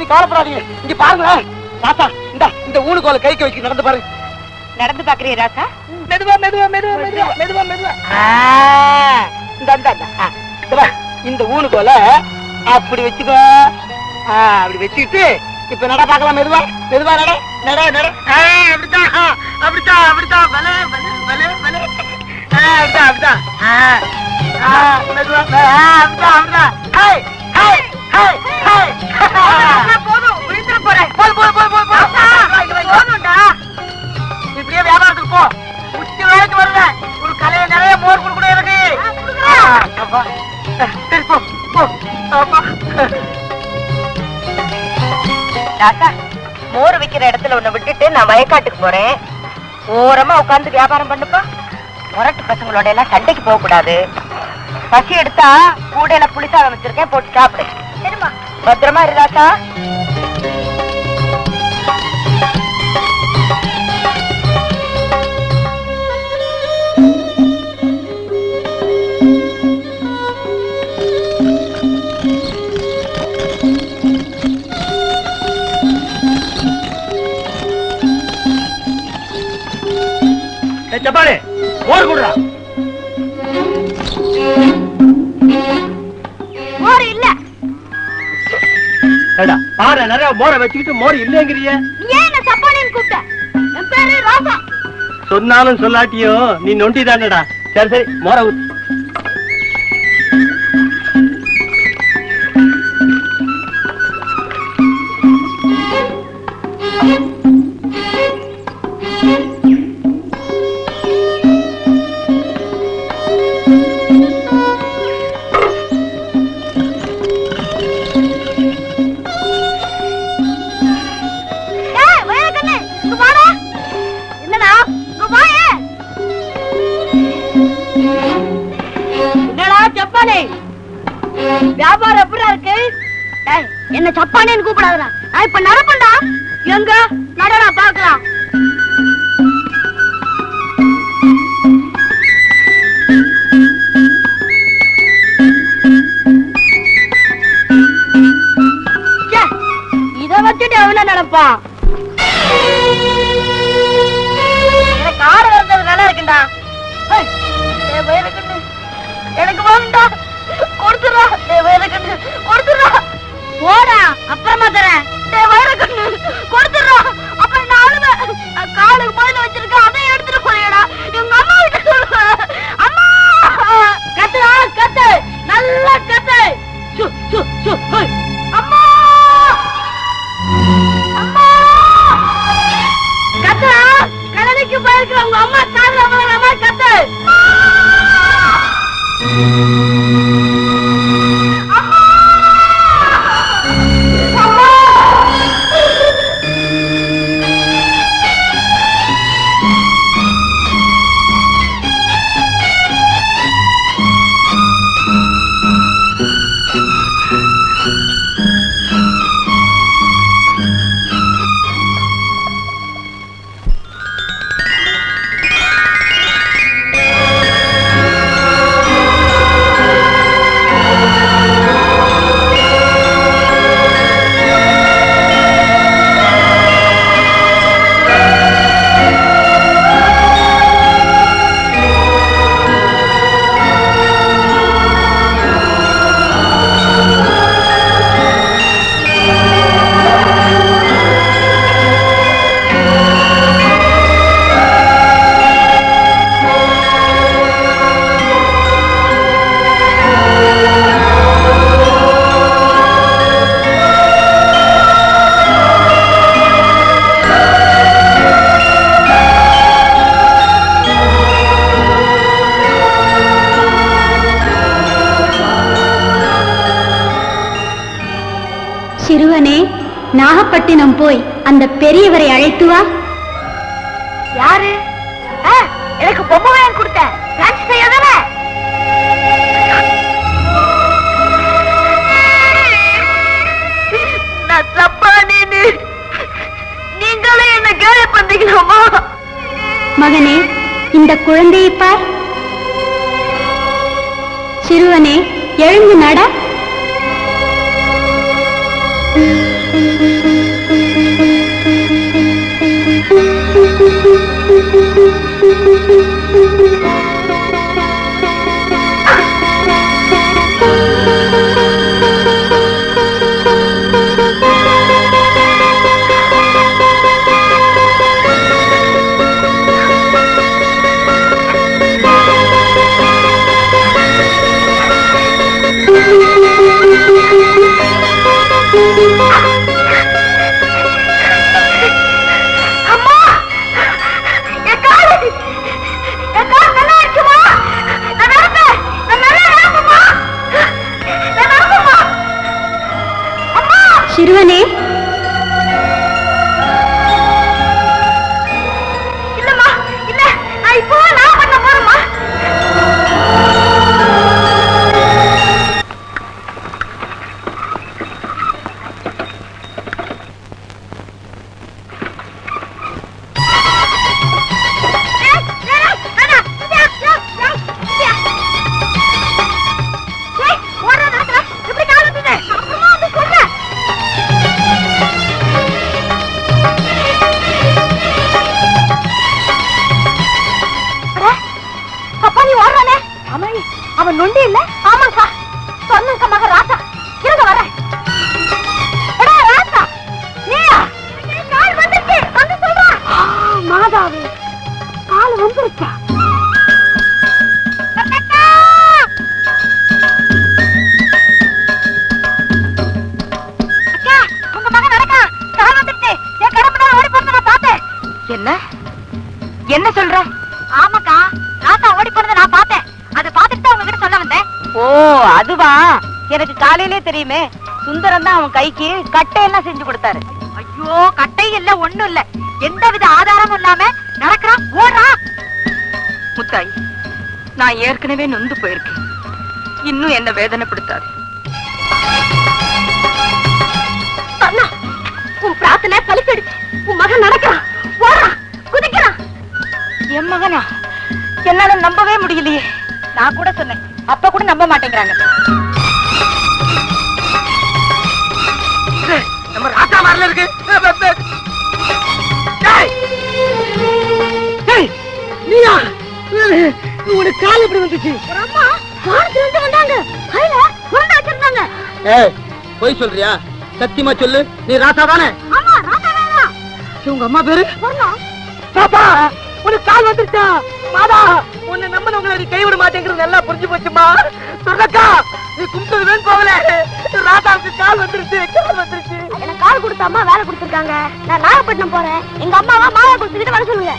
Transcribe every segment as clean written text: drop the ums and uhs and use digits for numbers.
நீ கவலைப்படாதீங்க. இங்க பாருங்களேன் ராசா, இந்த ஊனுகோல கைக்கு வச்சு நடந்து பாருங்க. நடந்து பாக்குறீ ராசா? மெதுவா மெதுவா மெதுவா மெதுவா மெதுவா மெதுவா. இந்த ஊனுகோல அப்படி வச்சுக்கோ. அப்படி வச்சுக்கிட்டு இப்ப நட பாக்கலாம். மெதுவா மெதுவா நட நட நட. அப்படித்தான் அப்படித்தான் அப்படித்தான். பலே பலே பலே பலே. அப்படித்தான் அப்படித்தான். மெதுவா அப்படித்தான் அப்படித்தான். Hi hi hi hi. போதும், விழுந்துட போறேன். போய் போய் போய் போய் போதும்டா. இப்படியே வியாபாரத்துக்கு போ. உச்சி வேலைக்கு வருவேன். ஒரு கலையை நிறைய மோர் கொடுக்கணும் எனக்கு. சரி போ போ. ராசா, மோர் விக்கிற இடத்துல உன்னை விட்டுட்டு நான் வயக்காட்டுக்கு போறேன். ஓரமா உட்கார்ந்து வியாபாரம் பண்ணுப்பா. முரட்டு பசங்களோட எல்லாம் சண்டைக்கு போக கூடாது. பசி எடுத்தா கூடையில புளிசாதம் வச்சிருக்கேன், போட்டு சாப்பிடு. சரிமா? பத்திரமா இரு ராசா. சப்பாளி மோர் குடுறா. மோர் இல்ல. பாரு, நிறைய மோரை வச்சுக்கிட்டு மோர் இல்லங்கிறிய. ஏன் என்ன சப்பாளின்னு கூப்பிட்ட? என் பேரு ராசா. சொன்னாலும் சொல்லாட்டியோ நீ நொண்டி தானடா. சரி சரி, மோரை ஊத்து. வியாபாரம் எப்படி இருக்கு? என்ன சப்பானேன்னு கூப்பிடாதா? இப்ப நடப்பண்டா. எங்க நடனா பாக்கலாம். இத வச்சுட்டு எவ்வளவு நடப்பான்? எனக்கு ஆறு வருது நல்லா இருக்குண்டா. எனக்கு வாங்கடா. கொடுத்துடா. கொடுத்துடா. போடா, அப்புறமா தரேன். கொடுத்துடா. அப்புறம் நான் அழுவேன். காலுக்கு முதல்ல வச்சிருக்கேன், அதை எடுத்துட்டு போறியடா. எங்க அம்மா கிட்ட சொல்லுவேன். அம்மா கத்துடா, கத்து, நல்லா கத்து. அம்மா அம்மா கத்துடா. கடலுக்கு போயிருக்கிற உங்க அம்மா காதுல போகிற மாதிரி கத்து. சிறுவனே, நாகப்பட்டினம் போய் அந்த பெரியவரை அழைத்து வா. யாரு? எனக்கு பொம்மை வாங்கி கொடுத்தேன். நான் தப்பா நீங்களே என்ன கேள்வி பண்றீங்களா? மகனே, இந்த குழந்தையை பார். சிறுவனே, எழுந்து நட. சிறுவனே, இல்லம்மா, இல்ல, நான் இப்போ நான் பண்ண போறேம்மா. அவன் நொண்டி இல்ல? ஆமாக்கா, சொன்னங்க மக ராசா. இருங்க வரேன். எடா ராசா, நீயா? கால் வந்துருச்சு, வந்து சொல்றா. மாதாவே, கால் வந்துருச்சா? அக்கா, உங்க மகன் நடக்கா, கால் வந்துருச்சு. என் கடம்புடா ஓடி போறத நான் பார்த்தேன். என்ன சொல்ற? ஆமாக்கா, ராசா ஓடி போறத நான் பார்த்தேன். அதை பார்த்துட்டு தான் உங்ககிட்ட சொல்ல வந்தேன். ஓ, அதுவா? எனக்கு காலையிலே தெரியுமே. சுந்தரம் தான் அவன் கைக்கு கட்டையெல்லாம் செஞ்சு கொடுத்தாரு. ஐயோ, கட்டை இல்ல, ஒண்ணும் இல்ல, எந்தவித ஆதாரமும் இல்லாம நடக்கிறான், ஓடுறான். முத்தாய், நான் ஏற்கனவே நொந்து போயிருக்கேன். இன்னும் என்ன வேதனைப்படுத்தாது. அண்ணா, உன் பிரார்த்தனை பலிச்சிடுச்சு. உன் மகன் நடக்கிறான், ஓடுறான், குதிக்கிறான். என் மகனா? என்னால நம்பவே முடியலையே. நான் கூட சொன்னேன், அப்ப கூட நம்ப மாட்டேங்கிறாங்க. நம்ம ராஜா வரல இருக்கு. நீயா? உனக்கு கால் எப்படி வந்துச்சு? அம்மா வானத்துல இருந்து வந்தாங்க, கையில உருண்டை வச்சிருந்தாங்க. ஏய், போய் சொல்றியா? சத்தியமா சொல்லு, நீ ராசா தானே? ஆமா, ராசா தான். உங்க அம்மா பேரு? வரணும். பாப்பா, உனக்கு கால் வந்துருச்சா? மாதா, உன்னை நம்பினவங்களை நீ கைவிட மாட்டேங்கிறது நல்லா புரிஞ்சு போச்சுமா. சொன்னக்கா, நீ கும்பிட்டது வேணும் போகல. ராதாவுக்கு கால் வந்துருச்சு, கால் வந்துருச்சு. எனக்கு கால் கொடுத்த அம்மா வேலை கொடுத்துருக்காங்க. நான் நாகப்பட்டினம் போறேன். எங்க அம்மாவா மாலை கொடுத்துக்கிட்டு வர சொல்லுங்க.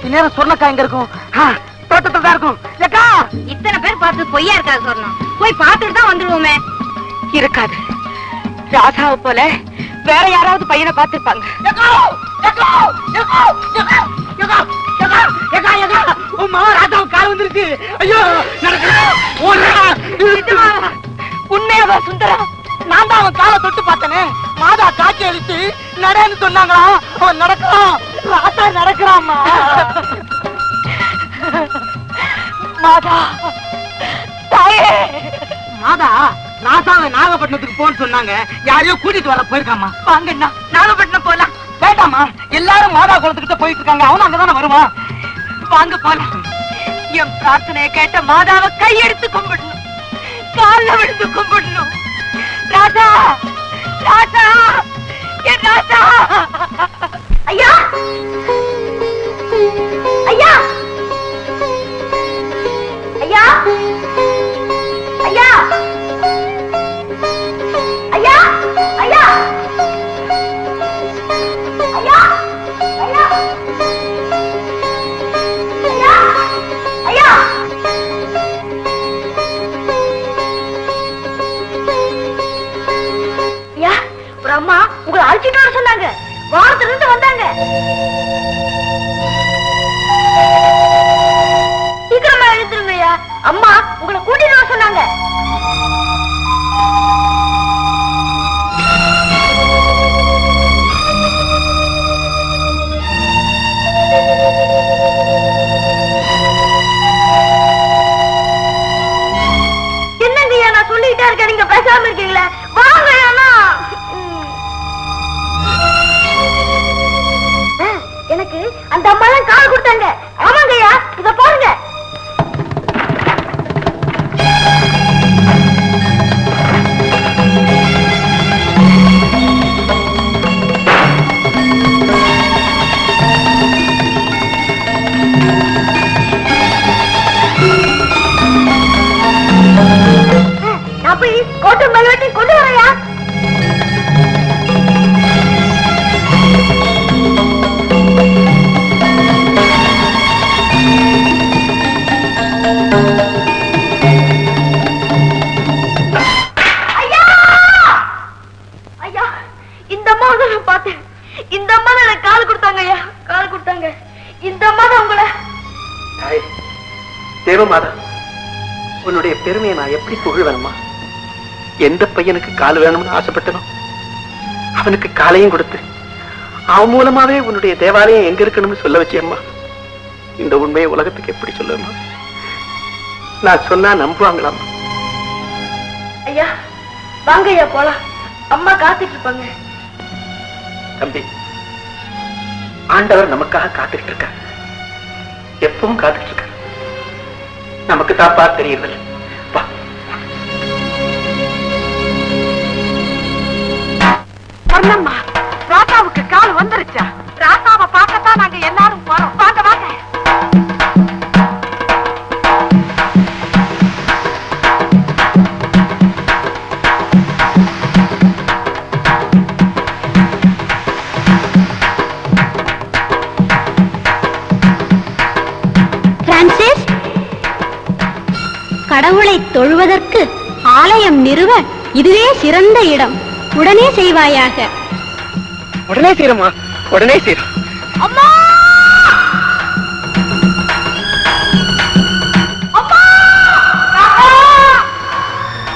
இந்நேரம் சொன்னக்கா எங்க இருக்கும்? தோட்டத்துல தான் இருக்கும். ஏக்கா, இத்தனை பேர் பார்த்து பொய்யா இருக்காது சொன்னோம். போய் பார்த்துட்டு தான் வந்துருவோமே. இருக்காது. ராசாவை போல வேற யாராவது பையனை பார்த்திருப்பாங்க. உன் மாமா ராதாவுக்கு கால் வந்துருச்சு. ஐயோ, உண்மையாவா சுந்தரம்? நான் தான் அவன் காலை தொட்டு பார்த்தனே. மாதா காட்சி அடிச்சு நடன்னு சொன்னாங்களா? அவன் நடக்கிறான், ராசா நடக்கிறாம்மா. மாதா, தாயே. மாதா ராசாவை நாகப்பட்டினத்துக்கு போன்னு சொன்னாங்க. யாரையோ கூட்டிட்டு வர போயிருக்காமா. வாங்கண்ணா, நாகப்பட்டினம் போலாம். வேண்டாமா, எல்லாரும் மாதா குளத்துக்கிட்ட போயிட்டு இருக்காங்க. அவனும் அங்கதானே வருவான். வாங்க போலாம். என் பிரார்த்தனையை கேட்ட மாதாவை கையெடுத்து கும்பிடணும், கால்ல விழுந்து கும்பிடணும். ராஜா, ராஜா, என் ராஜா. ஐயா, ஐயா, ஐயா, ஐயா, ஐயா, ஐயா, ஐயா, ஐயா, ஐயா, ஐயா. ஐயா, ஒரு அம்மா உங்களை அழைச்சிட்டு வர சொன்னாங்க. வாரத்துல இருந்து வந்தாங்க. சீக்கிரமா எழுந்துருங்கய்யா, அம்மா உங்களை கூட்டிட்டு வர சொன்னாங்க. என்னங்கய்யா, நான் சொல்லிட்டே இருக்கேன், நீங்க பேசாம இருக்கீங்களே. வந்துட்டாங்க. ஆமாங்கய்யா, இத பாருங்க. நான் போய் கோட்டை மல்வெட்டி கொண்டு வரையா. இந்த அம்மா தான் எனக்கு கால் கொடுத்தாங்க ஐயா, கால் கொடுத்தாங்க. இந்த அம்மா தான் உங்களை. தேவமாதா, உன்னுடைய பெருமையை நான் எப்படி புகழ்வேனம்மா? எந்த பையனுக்கு கால் வேணும்னு ஆசைப்பட்டனோ அவனுக்கு காலையும் கொடுத்து அவன் மூலமாவே உன்னுடைய தேவாலயம் எங்க இருக்கணும்னு சொல்ல வச்சேம்மா. இந்த உண்மையை உலகத்துக்கு எப்படி சொல்லுமா? நான் சொன்னா நம்புவாங்களாமா? ஐயா வாங்க ஐயா, போலாம். அம்மா காத்துட்டு இருப்பாங்க. தம்பி, ஆண்டவர் நமக்காக காத்துக்கிட்டு இருக்கார். எப்பவும் காத்துக்கிட்டு இருக்கார். நமக்கு தாப்பா தெரியவில்லை. வா. சொன்னம்மா, ராசாவுக்கு கால் வந்துருச்சா? ராசாவை பார்க்கத்தான் நாங்க எல்லாரும் போறோம். வாங்க வாங்க. கடவுளை தொழுவதற்கு ஆலயம் நிறுவ இதுவே சிறந்த இடம். உடனே செய்வாயாக. உடனே செய்யறமா, உடனே செய்யறோம். அம்மா! அம்மா!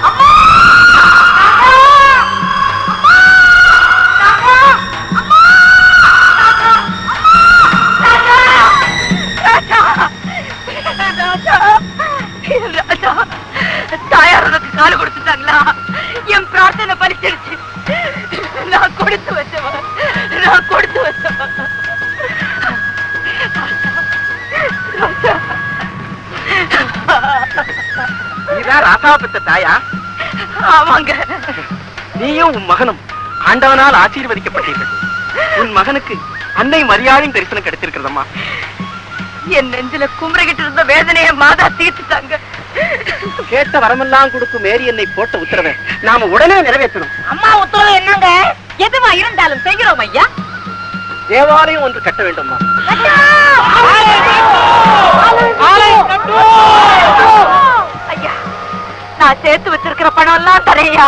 அம்மா! தாயாருக்கு கால கொடுத்துட்டாங்களா? என் பிரார்த்தனை பலிச்சிருச்சு. நான் கொடுத்து வச்சவன், நான் கொடுத்து வச்சவன். நீதான் ராசாவை பெற்ற தாயா? ஆமாங்க. நீயும் உன் மகனும் ஆண்டவனால் ஆசீர்வதிக்கப்பட்டீர்கள். உன் மகனுக்கு அன்னை மரியாதையும் தரிசனம் கிடைத்திருக்கிறதம்மா. என் நெஞ்சில குமரிக்கிட்டு இருந்த வேதனையை மாதா தீர்த்துட்டாங்க. கேட்ட வரமெல்லாம் கொடுக்கும் மேரி என்னை போட்ட உத்தரவை நாம உடனே நிறைவேற்றணும். அம்மா உத்தரவு என்னங்க? எதுவா இருந்தாலும் செய்கிறோம் ஐயா. தேவாலயம் ஒன்று கட்ட வேண்டும்மா. ஐயா, நான் சேர்த்து வச்சிருக்கிற பணம் எல்லாம் தரையா?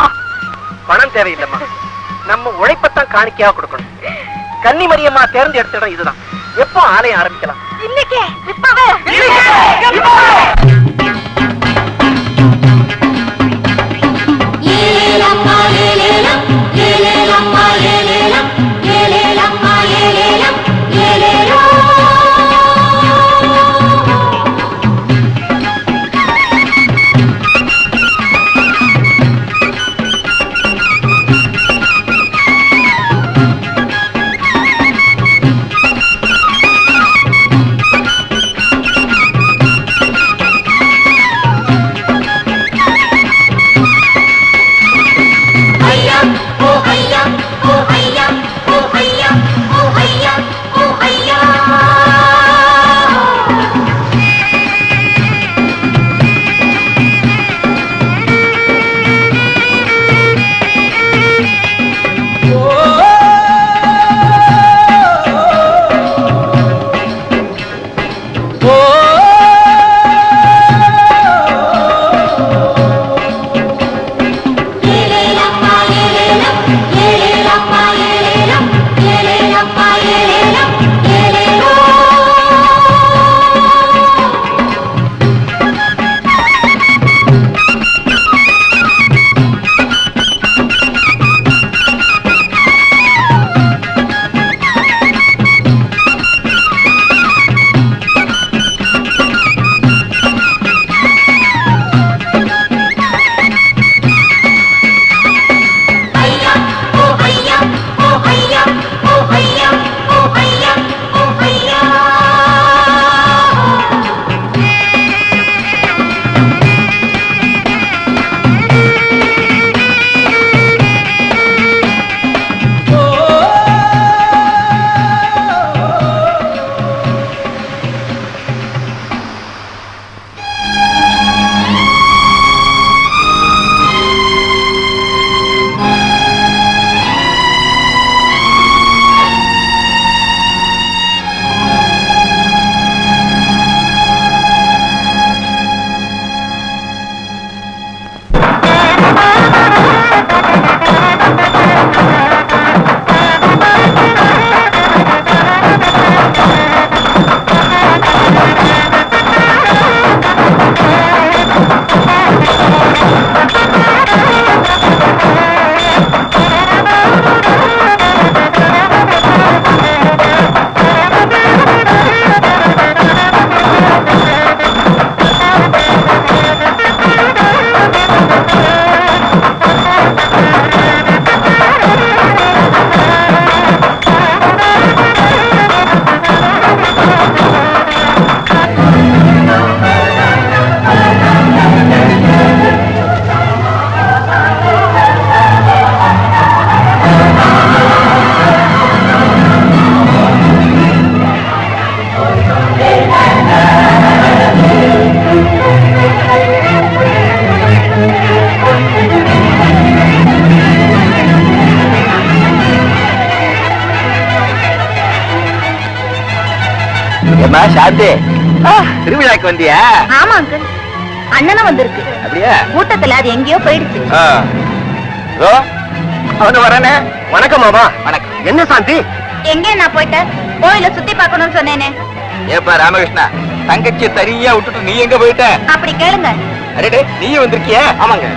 பணம் தேவையில்லைம்மா, நம்ம உழைப்பத்தான் காணிக்கையா கொடுக்கணும். கன்னி மரியம்மா தேர்ந்தெடுத்த இடம் இதுதான். எப்போ ஆலயம் ஆரம்பிக்கலாம்? இன்னைக்கே, இப்பவே. ஐயா என்ன சாந்தி, திருவிழாக்கு வந்தியா? ஆமா அங்கிள், அண்ணனும் வந்திருக்கு. அப்படியா? கூட்டத்துல அது எங்கேயோ போயிடுச்சு. அவனு வரனே. வணக்கம் மாமா. வணக்கம். என்ன சாந்தி? எங்க நான் போயிட்டேன், கோயில சுத்தி பார்க்கணும்னு சொன்னேனே. ஏப்பா ராமகிருஷ்ணா, தங்கச்சி தனியா விட்டுட்டு நீ எங்க போயிட்ட? அப்படி கேளுங்க. அரே, நீயும் வந்திருக்கிய? ஆமாங்க,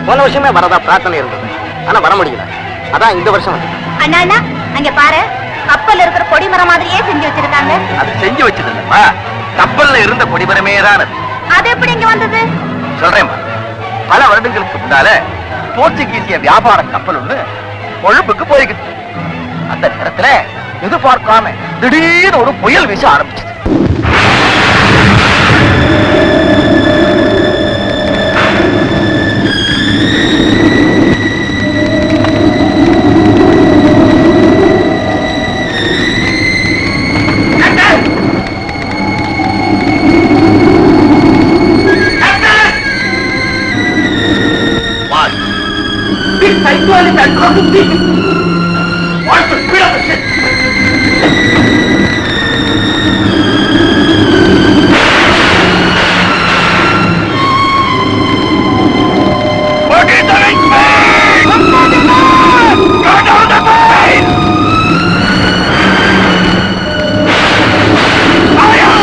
போன வருஷமே வரதா பிரார்த்தனை இருந்தது, ஆனா வர முடியல. அதான் இந்த வருஷம் வந்து. அண்ணா அண்ணா, அங்க பாரு, கப்பல்ல இருக்கிற கொடிமரம் மாதிரியே செஞ்சு வச்சிருக்காங்க. அது செஞ்சு வச்சதுல்லப்பா, கப்பல்ல இருந்த கொடிமரமே தான் அது. அது எப்படி இங்க வந்தது? சொல்றேன், பல வருடங்களுக்கு முன்னால போர்ச்சுகீசிய வியாபார கப்பல் ஒண்ணு கொழும்புக்கு போய்கிட்டு, அந்த நேரத்துல எதிர்பார்க்காம திடீர்னு ஒரு புயல் வீச ஆரம்பிச்சது. What's the speed of the ship? What is the next speed? Go down the plane! Fire!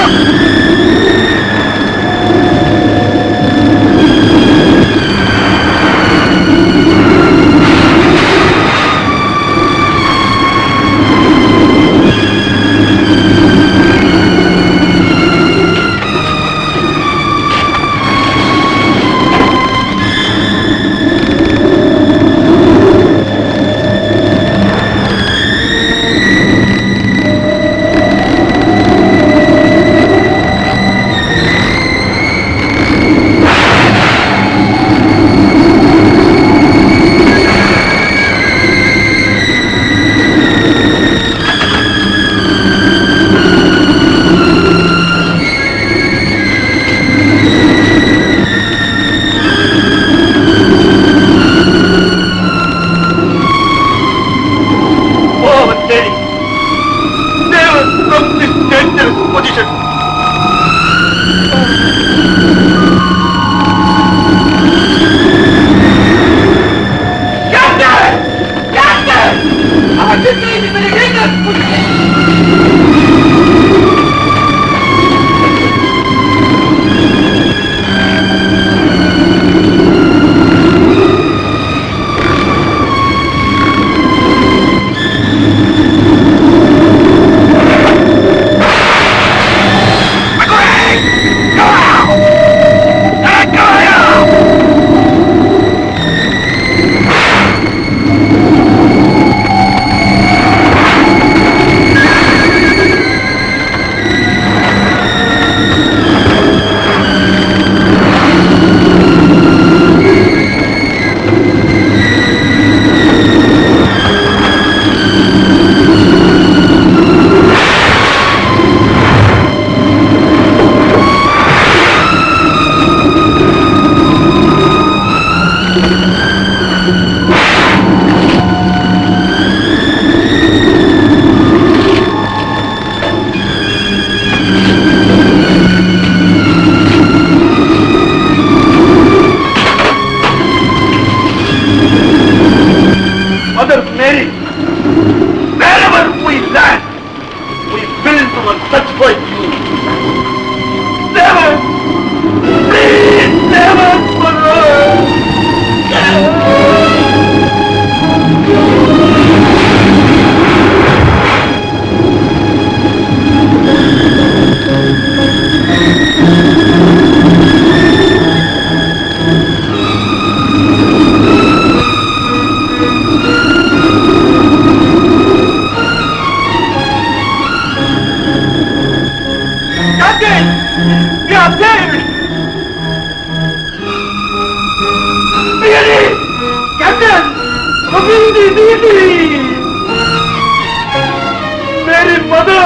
Mary, mother!